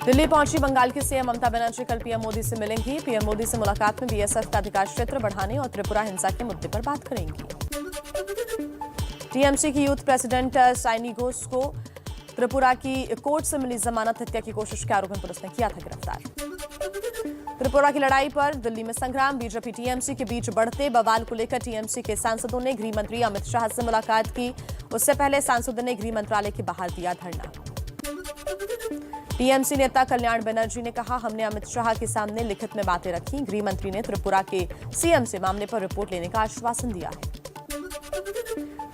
दिल्ली पहुंची बंगाल की सीएम ममता बनर्जी कल पीएम मोदी से मिलेंगी। पीएम मोदी से मुलाकात में बीएसएफ का अधिकार क्षेत्र बढ़ाने और त्रिपुरा हिंसा के मुद्दे पर बात करेंगी। टीएमसी की यूथ प्रेसिडेंट साइनी घोष को त्रिपुरा की कोर्ट से मिली जमानत हत्या की कोशिश के आरोप में पुलिस ने किया था गिरफ्तार। त्रिपुरा की लड़ाई पर दिल्ली में संग्राम। बीजेपी टीएमसी के बीच बढ़ते बवाल को लेकर टीएमसी के सांसदों ने गृह मंत्री अमित शाह से मुलाकात की। उससे पहले सांसदों ने गृह मंत्रालय के बाहर दिया धरना। टीएमसी नेता कल्याण बनर्जी ने कहा, हमने अमित शाह के सामने लिखित में बातें रखी। गृह मंत्री ने त्रिपुरा के सीएम से मामले पर रिपोर्ट लेने का आश्वासन दिया है।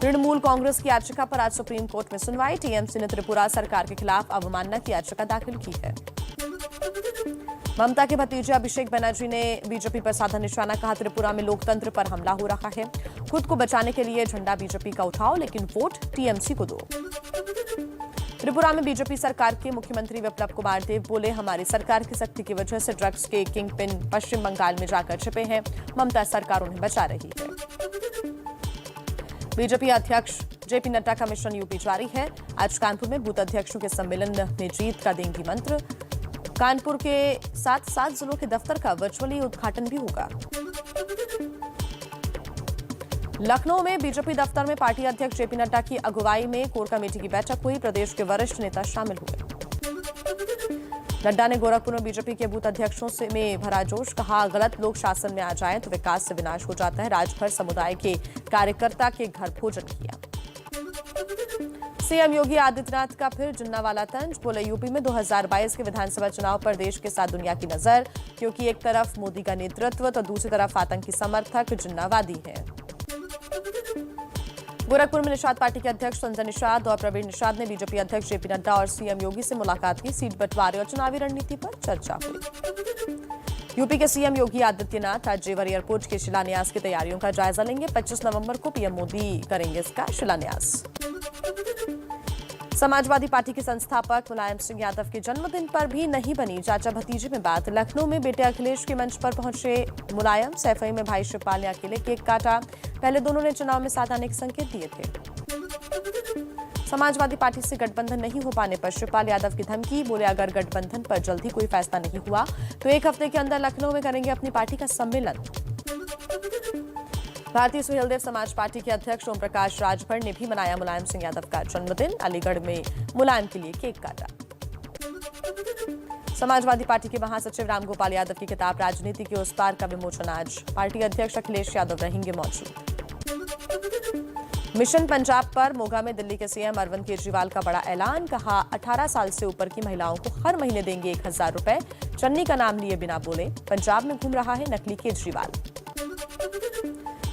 तृणमूल कांग्रेस की याचिका पर आज सुप्रीम कोर्ट में सुनवाई। टीएमसी ने त्रिपुरा सरकार के खिलाफ अवमानना की याचिका दाखिल की है। ममता के भतीजे अभिषेक बनर्जी ने बीजेपी पर साधा निशाना। कहा, त्रिपुरा में लोकतंत्र पर हमला हो रहा है। खुद को बचाने के लिए झंडा बीजेपी का उठाओ, लेकिन वोट टीएमसी को दो। त्रिपुरा में बीजेपी सरकार के मुख्यमंत्री विप्लव कुमार देव बोले, हमारी सरकार की सख्ती की वजह से ड्रग्स के किंग पिन पश्चिम बंगाल में जाकर छिपे हैं। ममता सरकार उन्हें बचा रही है। बीजेपी अध्यक्ष जेपी नड्डा का मिशन यूपी जारी है। आज कानपुर में बूथ अध्यक्षों के सम्मेलन में जीत का देंगी मंत्र। कानपुर के साथ 7 जिलों के दफ्तर का वर्चुअली उद्घाटन भी होगा। लखनऊ में बीजेपी दफ्तर में पार्टी अध्यक्ष जेपी नड्डा की अगुवाई में कोर कमेटी की बैठक हुई। प्रदेश के वरिष्ठ नेता शामिल हुए। नड्डा ने गोरखपुर में बीजेपी के बूथ अध्यक्षों से में भरा जोश। कहा, गलत लोग शासन में आ जाएं तो विकास से विनाश हो जाता है। राजभर समुदाय के कार्यकर्ता के घर भोजन किया। सीएम योगी आदित्यनाथ का फिर जिन्नावाला तंज। बोले, यूपी में 2022 के विधानसभा चुनाव पर देश के साथ दुनिया की नजर, क्योंकि एक तरफ मोदी का नेतृत्व तो दूसरी तरफ आतंकी समर्थक जिन्नावादी है। गोरखपुर में निषाद पार्टी के अध्यक्ष संजय निषाद और प्रवीण निषाद ने बीजेपी अध्यक्ष जेपी नड्डा और सीएम योगी से मुलाकात की। सीट बंटवारे और चुनावी रणनीति पर चर्चा हुई। यूपी के सीएम योगी आदित्यनाथ आज जेवर एयरपोर्ट के शिलान्यास की तैयारियों का जायजा लेंगे। 25 नवंबर को पीएम मोदी करेंगे इसका शिलान्यास। समाजवादी पार्टी के संस्थापक मुलायम सिंह यादव के जन्मदिन पर भी नहीं बनी चाचा भतीजे में बात। लखनऊ में बेटे अखिलेश के मंच पर पहुंचे मुलायम। सैफई में भाई शिवपाल ने अकेले केक काटा। पहले दोनों ने चुनाव में साथ आने के संकेत दिए थे। समाजवादी पार्टी से गठबंधन नहीं हो पाने पर शिवपाल यादव की धमकी। बोले, अगर गठबंधन पर जल्दी कोई फैसला नहीं हुआ तो 1 हफ्ते के अंदर लखनऊ में करेंगे अपनी पार्टी का सम्मेलन। भारतीय सुहेलदेव समाज पार्टी के अध्यक्ष ओम प्रकाश राजभर ने भी मनाया मुलायम सिंह यादव का जन्मदिन। अलीगढ़ में मुलायम के लिए केक काटा। समाजवादी पार्टी के महासचिव रामगोपाल यादव की किताब राजनीति के उस पार का विमोचन आज। पार्टी अध्यक्ष अखिलेश यादव रहेंगे मौजूद। मिशन पंजाब पर मोगा में दिल्ली के सीएम अरविंद केजरीवाल का बड़ा ऐलान। कहा, 18 साल से ऊपर की महिलाओं को हर महीने देंगे 1000 रुपए। चन्नी का नाम लिए बिना बोले पंजाब में घूम रहा है नकली केजरीवाल।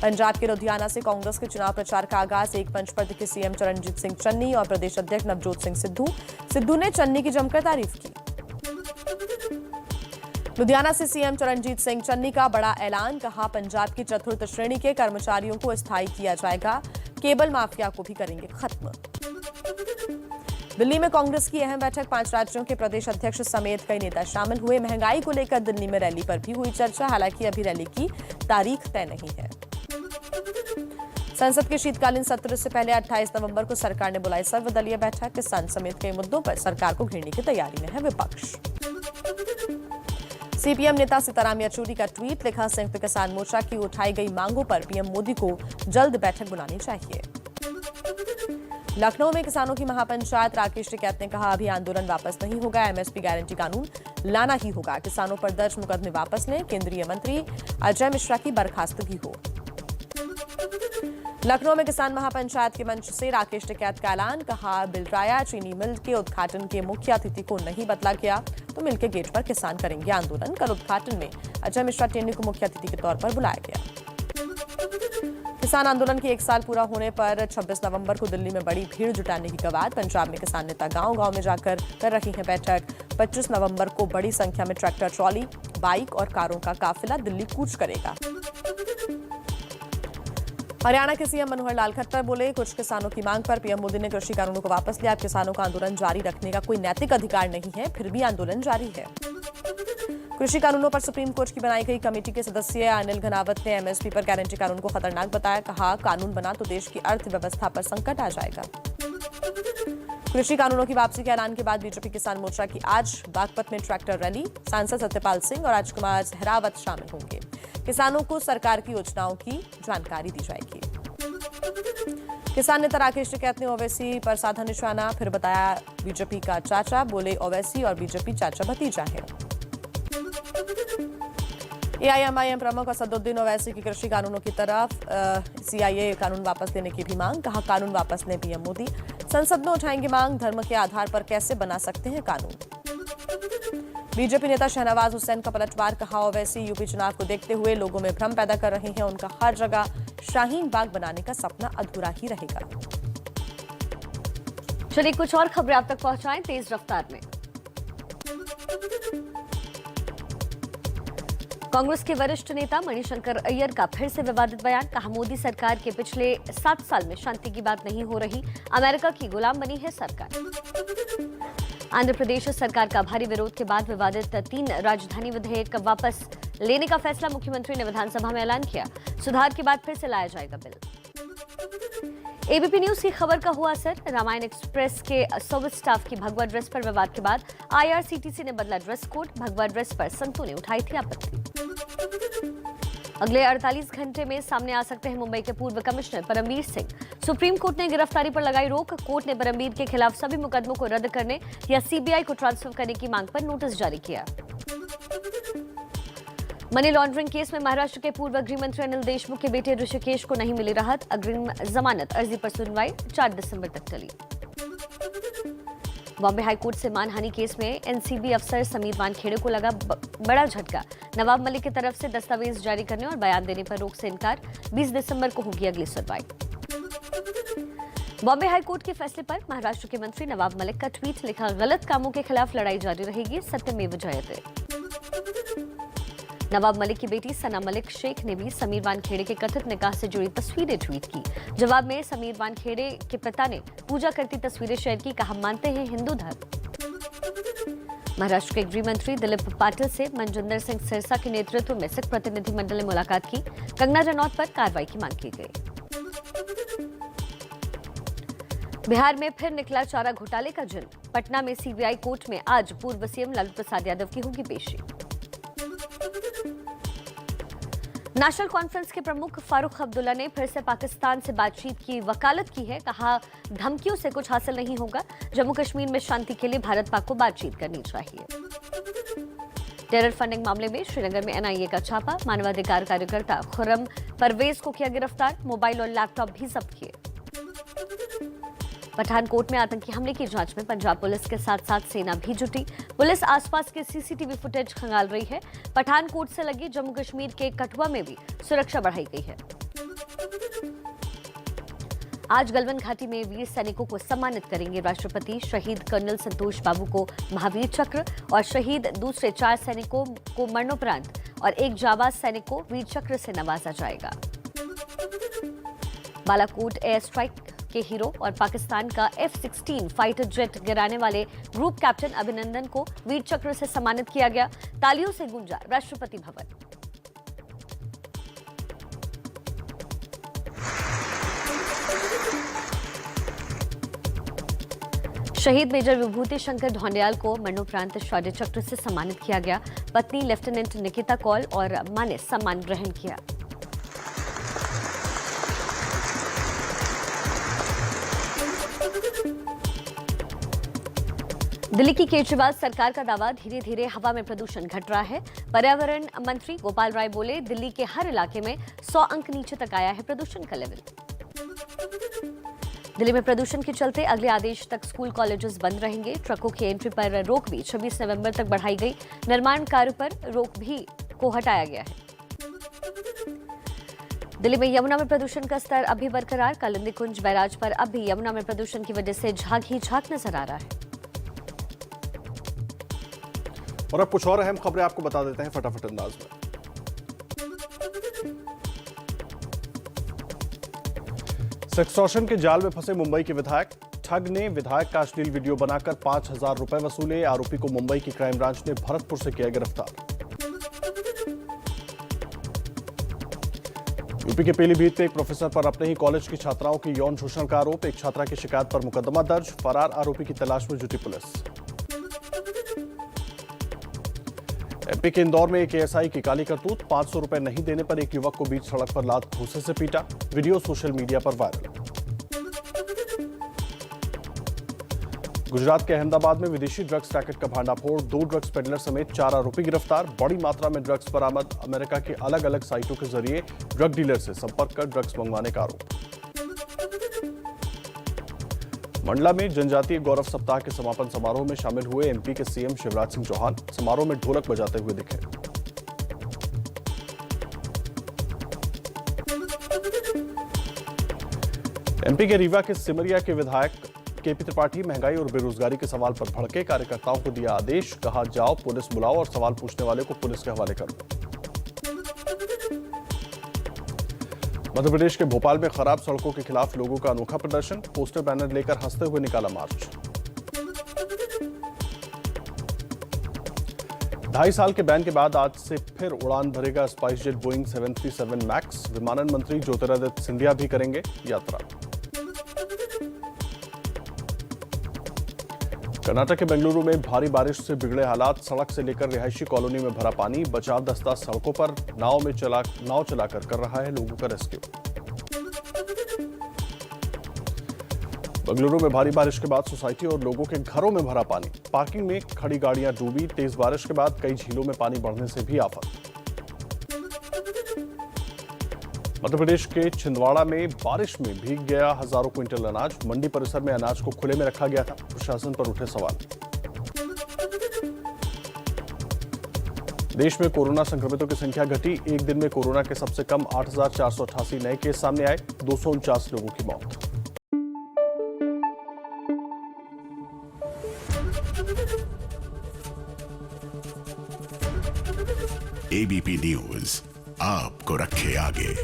पंजाब के लुधियाना से कांग्रेस के चुनाव प्रचार का आगाज। एक मंच पर दिखे सीएम चरणजीत सिंह चन्नी और प्रदेश अध्यक्ष नवजोत सिंह सिद्धू ने चन्नी की जमकर तारीफ की। लुधियाना से सीएम चरणजीत सिंह चन्नी का बड़ा ऐलान। कहा, पंजाब की चतुर्थ श्रेणी के कर्मचारियों को स्थायी किया जाएगा। केबल माफिया को भी करेंगे खत्म। दिल्ली में कांग्रेस की अहम बैठक। 5 राज्यों के प्रदेश अध्यक्ष समेत कई नेता शामिल हुए। महंगाई को लेकर दिल्ली में रैली पर भी हुई चर्चा। हालांकि अभी रैली की तारीख तय नहीं है। संसद के शीतकालीन सत्र से पहले 28 नवंबर को सरकार ने बुलाई सर्वदलीय बैठक। किसान समेत कई मुद्दों पर सरकार को घेरने की तैयारी में है विपक्ष। सीपीएम नेता सीताराम येचुरी का ट्वीट। लिखा, संयुक्त किसान मोर्चा की उठाई गई मांगों पर पीएम मोदी को जल्द बैठक बुलानी चाहिए। लखनऊ में किसानों की महापंचायत। राकेश टिकैत ने कहा, अभी आंदोलन वापस नहीं होगा। एमएसपी गारंटी कानून लाना ही होगा। किसानों पर दर्ज मुकदमे वापस लें। केंद्रीय मंत्री अजय मिश्रा की बर्खास्तगी हो। लखनऊ में किसान महापंचायत के मंच से राकेश टिकैत का ऐलान। कहा, बिलराया चीनी मिल के उद्घाटन के मुख्य अतिथि को नहीं बदला गया तो मिल के गेट पर किसान करेंगे आंदोलन। कल उद्घाटन में अजय मिश्रा टेनी को मुख्य अतिथि के तौर पर बुलाया गया। किसान आंदोलन के 1 साल पूरा होने पर 26 नवंबर को दिल्ली में बड़ी भीड़ जुटाने की कवायद। पंजाब में किसान नेता गांव-गांव में जाकर कर रही हैं बैठक। 25 नवंबर को बड़ी संख्या में ट्रैक्टर, ट्रॉली, बाइक और कारों का काफिला दिल्ली कूच करेगा। हरियाणा के सीएम मनोहर लाल खट्टर बोले, कुछ किसानों की मांग पर पीएम मोदी ने कृषि कानूनों को वापस लिया। अब किसानों का आंदोलन जारी रखने का कोई नैतिक अधिकार नहीं है, फिर भी आंदोलन जारी है। कृषि कानूनों पर सुप्रीम कोर्ट की बनाई गई कमेटी के सदस्य अनिल घनावत ने एमएसपी पर गारंटी कानून को खतरनाक बताया। कहा, कानून बना तो देश की अर्थव्यवस्था पर संकट आ जाएगा। कृषि कानूनों की वापसी के ऐलान के बाद बीजेपी किसान मोर्चा की आज बागपत में ट्रैक्टर रैली। सांसद सत्यपाल सिंह और राजकुमार सहरावत शामिल होंगे। किसानों को सरकार की योजनाओं की जानकारी दी जाएगी। किसान नेता राकेश टिकैत ने ओवैसी पर साधा निशाना, फिर बताया बीजेपी का चाचा, बोले ओवैसी और बीजेपी चाचा भतीजा है। एआईएमआईएम प्रमुख असदुद्दीन ओवैसी की कृषि कानूनों की तरफ सीआईए कानून वापस लेने की भी मांग। कहा कानून वापस लें पीएम मोदी। संसद में उठाएंगे मांग, धर्म के आधार पर कैसे बना सकते हैं कानून। बीजेपी नेता शहनवाज हुसैन का पलटवार। कहा ओवैसी यूपी चुनाव को देखते हुए लोगों में भ्रम पैदा कर रहे हैं। उनका हर जगह शाहीन बाग बनाने का सपना अधूरा ही रहेगा। चलिए कुछ और खबरें आप तक पहुंचाएं तेज रफ्तार में। कांग्रेस के वरिष्ठ नेता मणिशंकर अय्यर का फिर से विवादित बयान। कहा मोदी सरकार के पिछले 7 साल में शांति की बात नहीं हो रही, अमेरिका की गुलाम बनी है सरकार। आंध्र प्रदेश सरकार का भारी विरोध के बाद विवादित 3 राजधानी विधेयक वापस लेने का फैसला मुख्यमंत्री ने विधानसभा में ऐलान किया। सुधार के बाद फिर से लाया जाएगा बिल। एबीपी न्यूज की खबर का हुआ असर। रामायण एक्सप्रेस के सर्विस स्टाफ की भगवा ड्रेस पर विवाद के बाद आईआरसीटीसी ने बदला ड्रेस कोड। भगवा ड्रेस पर संतों ने उठाई थी आपत्ति। अगले 48 घंटे में सामने आ सकते हैं मुंबई के पूर्व commissioner Paramvir Singh. Supreme Court ने गिरफ्तारी पर लगाई रोक। कोर्ट ने परमवीर के खिलाफ सभी मुकदमों को रद्द करने या सीबीआई को ट्रांसफर करने की मांग पर नोटिस जारी किया। मनी लॉन्ड्रिंग केस में महाराष्ट्र के पूर्व गृह मंत्री अनिल देशमुख के बेटे ऋषिकेश को नहीं मिली राहत। अग्रिम जमानत अर्जी पर सुनवाई 4 दिसंबर तक टली। बॉम्बे हाईकोर्ट से मानहानि केस में एनसीबी अफसर समीर वानखेड़े को लगा बड़ा झटका। नवाब मलिक की तरफ से दस्तावेज जारी करने और बयान देने पर रोक से इनकार। 20 दिसंबर को होगी अगली सुनवाई। बॉम्बे हाईकोर्ट के फैसले पर महाराष्ट्र के मंत्री नवाब मलिक का ट्वीट लिखा, गलत कामों के खिलाफ लड़ाई जारी रहेगी, सत्यमेव जयते। नवाब मलिक की बेटी सना मलिक शेख ने भी समीर वानखेड़े के कथित निकाह से जुड़ी तस्वीरें ट्वीट की। जवाब में समीर वानखेड़े के पिता ने पूजा करती तस्वीरें शेयर की। कहा मानते हैं हिंदू धर्म। महाराष्ट्र के गृह मंत्री दिलीप पाटिल से मनजिंदर सिंह सिरसा के नेतृत्व में सिख प्रतिनिधिमंडल ने मुलाकात की। कंगना रनौत पर कार्रवाई की मांग की गई। बिहार में फिर निकला चारा घोटाले का जिन। पटना में सीबीआई कोर्ट में आज पूर्व सीएम लालू प्रसाद यादव की होगी पेशी। नेशनल कॉन्फ्रेंस के प्रमुख फारूक अब्दुल्ला ने फिर से पाकिस्तान से बातचीत की वकालत की है। कहा धमकियों से कुछ हासिल नहीं होगा, जम्मू कश्मीर में शांति के लिए भारत पाक को बातचीत करनी चाहिए। टेरर फंडिंग मामले में श्रीनगर में एनआईए का छापा। मानवाधिकार कार्यकर्ता खुर्रम परवेज को किया गिरफ्तार। मोबाइल और लैपटॉप भी जब्त किए। पठानकोट में आतंकी हमले की जांच में पंजाब पुलिस के साथ साथ सेना भी जुटी। पुलिस आसपास के सीसीटीवी फुटेज खंगाल रही है। पठानकोट से लगी जम्मू कश्मीर के कठुआ में भी सुरक्षा बढ़ाई गई है। आज गलवान घाटी में वीर सैनिकों को सम्मानित करेंगे राष्ट्रपति। शहीद कर्नल संतोष बाबू को महावीर चक्र और शहीद दूसरे 4 सैनिकों को मरणोपरांत और 1 जाबाज सैनिक को वीर चक्र से नवाजा जाएगा। बालाकोट एयर स्ट्राइक के हीरो और पाकिस्तान का F-16 फाइटर जेट गिराने वाले ग्रुप कैप्टन अभिनंदन को वीर चक्र से सम्मानित किया गया। तालियों से गूंजा राष्ट्रपति भवन। शहीद मेजर विभूति शंकर ढोंडियाल को मरणोपरांत शौर्य चक्र से सम्मानित किया गया। पत्नी लेफ्टिनेंट निकिता कौल और मां ने सम्मान ग्रहण किया। दिल्ली की केजरीवाल सरकार का दावा, धीरे धीरे हवा में प्रदूषण घट रहा है। पर्यावरण मंत्री गोपाल राय बोले, दिल्ली के हर इलाके में 100 अंक नीचे तक आया है प्रदूषण का लेवल। दिल्ली में प्रदूषण के चलते अगले आदेश तक स्कूल कॉलेजेस बंद रहेंगे। ट्रकों की एंट्री पर रोक भी 26 नवंबर तक बढ़ाई गई। निर्माण कार्य पर रोक भी को हटाया गया है। दिल्ली में यमुना में प्रदूषण का स्तर अब भी बरकरार। कालिंदी कुंज बैराज पर अब भी यमुना में प्रदूषण की वजह से झाग ही झाग नजर आ रहा है। और अब कुछ और अहम खबरें आपको बता देते हैं फटाफट अंदाज में। सेक्सटॉर्शन के जाल में फंसे मुंबई के विधायक। ठग ने विधायक का अश्लील वीडियो बनाकर 5,000 रुपए वसूले। आरोपी को मुंबई की क्राइम ब्रांच ने भरतपुर से किया गिरफ्तार। यूपी के पीलीभीत में एक प्रोफेसर पर अपने ही कॉलेज की छात्राओं की यौन शोषण का आरोप। एक छात्रा की शिकायत पर मुकदमा दर्ज। फरार आरोपी की तलाश में जुटी पुलिस। एमपी के इंदौर में एक एएसआई की काली करतूत। 500 रुपए नहीं देने पर एक युवक को बीच सड़क पर लात घूंसे से पीटा। वीडियो सोशल मीडिया पर वायरल। गुजरात के अहमदाबाद में विदेशी ड्रग्स रैकेट का भांडाफोड़। 2 ड्रग्स पेडलर समेत 4 आरोपी गिरफ्तार। बड़ी मात्रा में ड्रग्स बरामद। अमेरिका के अलग अलग साइटों के जरिए ड्रग डीलर से संपर्क कर ड्रग्स मंगवाने का आरोप। मंडला में जनजातीय गौरव सप्ताह के समापन समारोह में शामिल हुए एमपी के सीएम शिवराज सिंह चौहान। समारोह में ढोलक बजाते हुए दिखे। एमपी के रीवा के सिमरिया के विधायक केपी त्रिपाठी महंगाई और बेरोजगारी के सवाल पर भड़के। कार्यकर्ताओं को दिया आदेश, कहा जाओ पुलिस बुलाओ और सवाल पूछने वाले को पुलिस के हवाले करो। मध्य प्रदेश के भोपाल में खराब सड़कों के खिलाफ लोगों का अनोखा प्रदर्शन। पोस्टर बैनर लेकर हंसते हुए निकाला मार्च। 2.5 साल के बैन के बाद आज से फिर उड़ान भरेगा स्पाइसजेट बोइंग 737 मैक्स। विमानन मंत्री ज्योतिरादित्य सिंधिया भी करेंगे यात्रा। कर्नाटक के बेंगलुरु में भारी बारिश से बिगड़े हालात। सड़क से लेकर रिहायशी कॉलोनी में भरा पानी। बचाव दस्ता सड़कों पर नाव चलाकर कर रहा है लोगों का रेस्क्यू। बेंगलुरु में भारी बारिश के बाद सोसाइटी और लोगों के घरों में भरा पानी। पार्किंग में खड़ी गाड़ियां डूबी। तेज बारिश के बाद कई झीलों में पानी बढ़ने से भी आफत। मध्य प्रदेश के छिंदवाड़ा में बारिश में भीग गया हजारों क्विंटल अनाज। मंडी परिसर में अनाज को खुले में रखा गया था। प्रशासन पर उठे सवाल। देश में कोरोना संक्रमितों की संख्या घटी। एक दिन में कोरोना के सबसे कम 8,488 नए केस सामने आए। 249 लोगों की मौत। एबीपी न्यूज आपको रखे आगे।